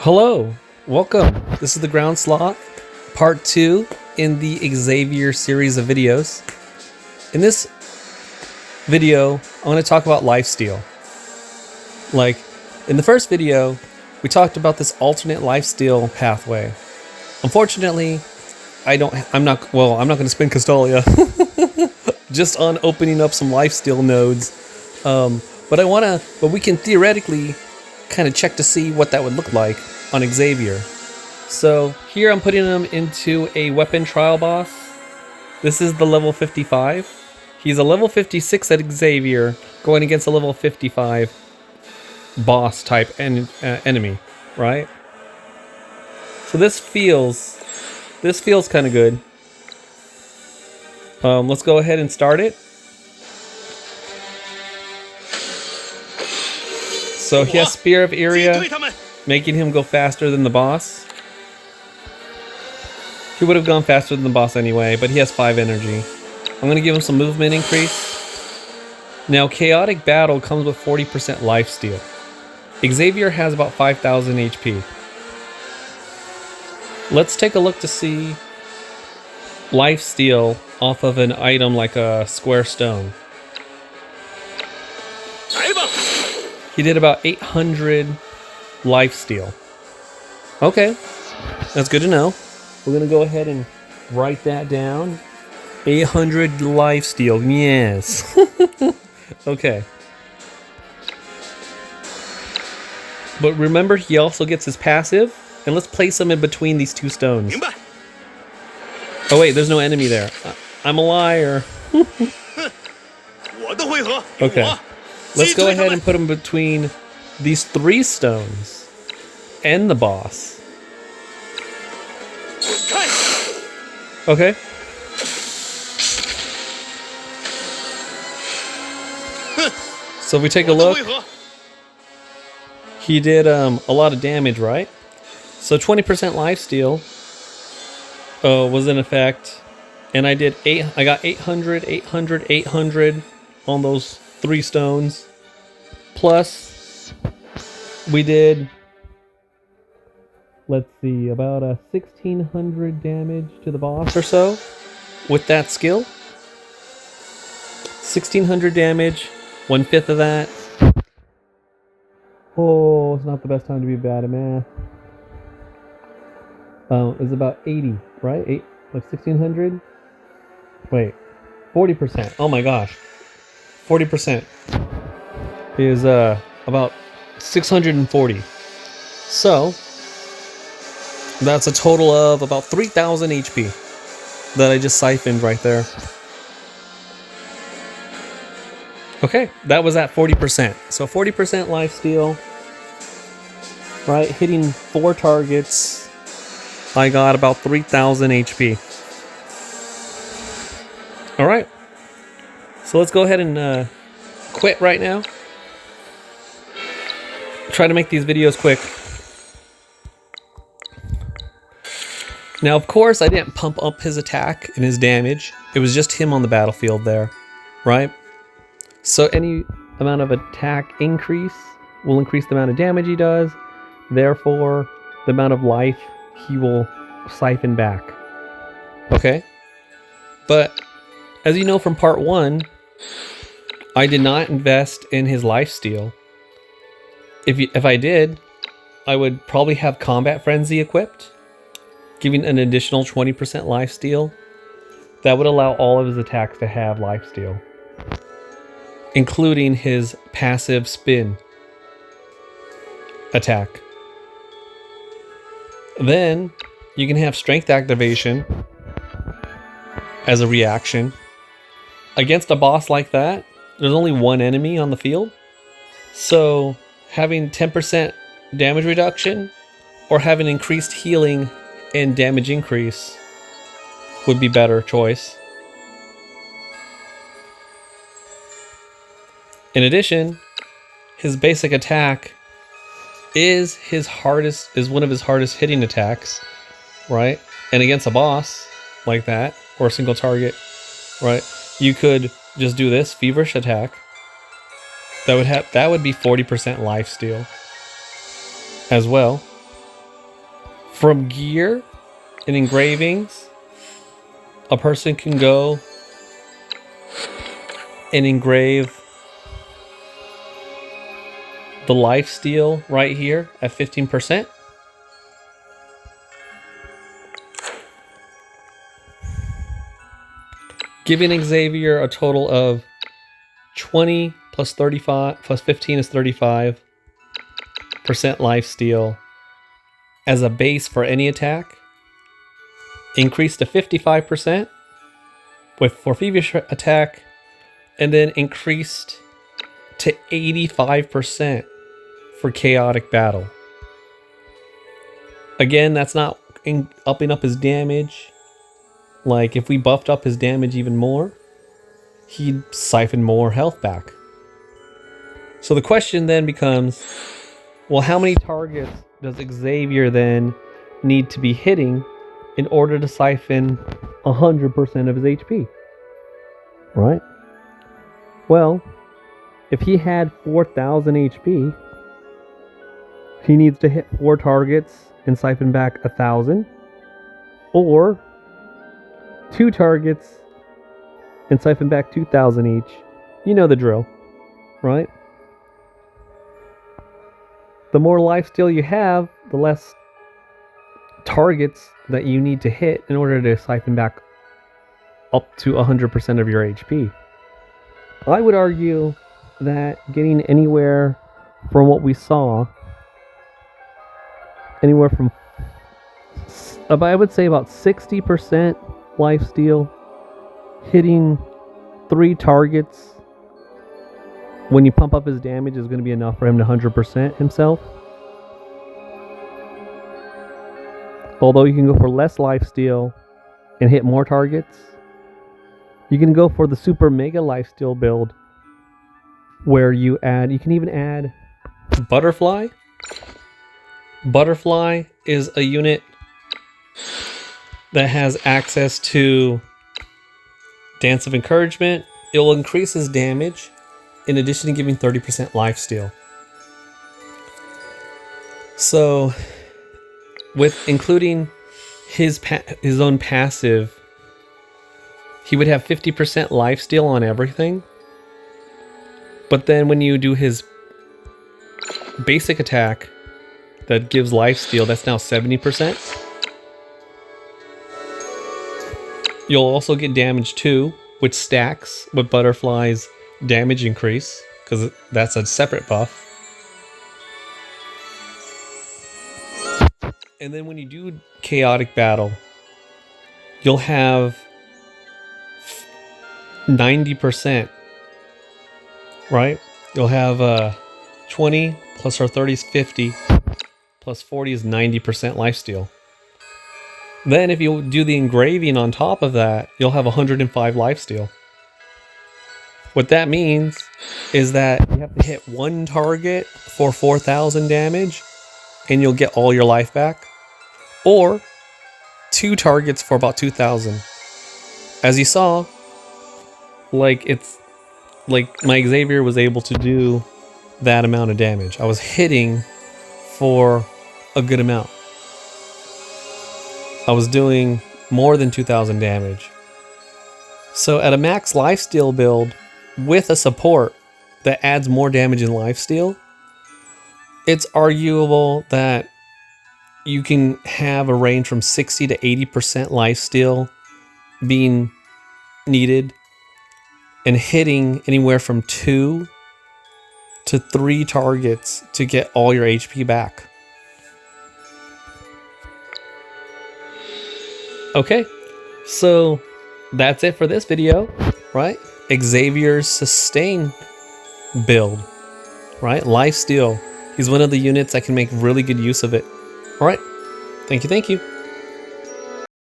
Hello, welcome. This is the Ground Sloth, part 2 in the Xavier series of videos. In this video, I want to talk about Lifesteal. Like, in the first video, we talked about this alternate Lifesteal pathway. Unfortunately, I'm not going to spend Castalia just on opening up some Lifesteal nodes. But we can theoretically kind of check to see what that would look like on Xavier. So here I'm putting him into a weapon trial boss. This is the level 55. He's a level 56 at Xavier going against a level 55 boss type enemy, right? So this feels kind of good. Let's go ahead and start it. So he has Spear of Area, making him go faster than the boss. He would have gone faster than the boss anyway, but he has 5 energy. I'm going to give him some movement increase. Now, Chaotic Battle comes with 40% Lifesteal. Xavier has about 5,000 HP. Let's take a look to see Lifesteal off of an item like a square stone. He did about 800 Lifesteal. Okay, that's good to know. We're going to go ahead and write that down. 800 Lifesteal, yes. Okay. But remember, he also gets his passive. And let's place him in between these two stones. Oh wait, there's no enemy there. I'm a liar. Okay. Let's go ahead and put him between these 3 stones and the boss. Okay. So if we take a look, he did a lot of damage, right? So 20% Lifesteal was in effect, and I got 800, 800, 800 on those 3 stones. Plus, we did, let's see, about 1,600 damage to the boss or so with that skill. 1,600 damage, 1/5 of that. Oh, it's not the best time to be bad at math. It's about 80, right? 1,600? Wait, 40%. Oh my gosh. 40% is about 640. So, that's a total of about 3,000 HP that I just siphoned right there. Okay, that was at 40%. So 40% Lifesteal, right? Hitting 4 targets, I got about 3,000 HP. All right. So let's go ahead and quit right now. Try to make these videos quick. Now, of course, I didn't pump up his attack and his damage. It was just him on the battlefield there, right? So any amount of attack increase will increase the amount of damage he does. Therefore, the amount of life he will siphon back. Okay? But as you know from part 1, I did not invest in his Lifesteal. If I did, I would probably have Combat Frenzy equipped, giving an additional 20% Lifesteal. That would allow all of his attacks to have Lifesteal, including his passive spin attack. Then you can have Strength Activation as a reaction. Against a boss like that, there's only 1 enemy on the field. So having 10% damage reduction or having increased healing and damage increase would be better choice. In addition, his basic attack is one of his hardest hitting attacks, right? And against a boss like that, or a single target, right? You could just do this feverish attack. That would be 40% Lifesteal as well. From gear and engravings, a person can go and engrave the Lifesteal right here at 15%. Giving Xavier a total of 20 plus 35 plus 15 is 35% Lifesteal as a base for any attack. Increased to 55% for feverish attack, and then increased to 85% for chaotic battle. Again, that's not upping up his damage. Like, if we buffed up his damage even more, he'd siphon more health back. So the question then becomes, well, how many targets does Xavier then need to be hitting in order to siphon 100% of his HP? Right? Well, if he had 4,000 HP, he needs to hit 4 targets and siphon back 1,000, or 2 targets and siphon back 2,000 each. You know the drill, right? The more lifesteal you have, the less targets that you need to hit in order to siphon back up to 100% of your HP. I would argue that getting anywhere from what we saw, anywhere from, I would say about 60% lifesteal, hitting 3 targets when you pump up his damage is going to be enough for him to 100% himself. Although you can go for less lifesteal and hit more targets. You can go for the super mega lifesteal build where you can even add Butterfly. Butterfly is a unit that has access to Dance of Encouragement. It will increase his damage in addition to giving 30% lifesteal. So, with including his own passive, he would have 50% lifesteal on everything. But then when you do his basic attack that gives lifesteal, that's now 70%. You'll also get damage too, which stacks with Butterfly's damage increase, because that's a separate buff. And then when you do chaotic battle, you'll have 90%, right? You'll have 20 plus our 30 is 50, plus 40 is 90% lifesteal. Then if you do the engraving on top of that, you'll have 105 lifesteal. What that means is that you have to hit 1 target for 4,000 damage and you'll get all your life back, or 2 targets for about 2,000. As you saw, like my Xavier was able to do that amount of damage. I was hitting for a good amount. I was doing more than 2,000 damage. So at a max lifesteal build with a support that adds more damage in lifesteal, it's arguable that you can have a range from 60 to 80% lifesteal being needed and hitting anywhere from 2 to 3 targets to get all your HP back. Okay, so that's it for this video, right? Xavier's sustain build, right? Lifesteal. He's one of the units that can make really good use of it. All right, thank you.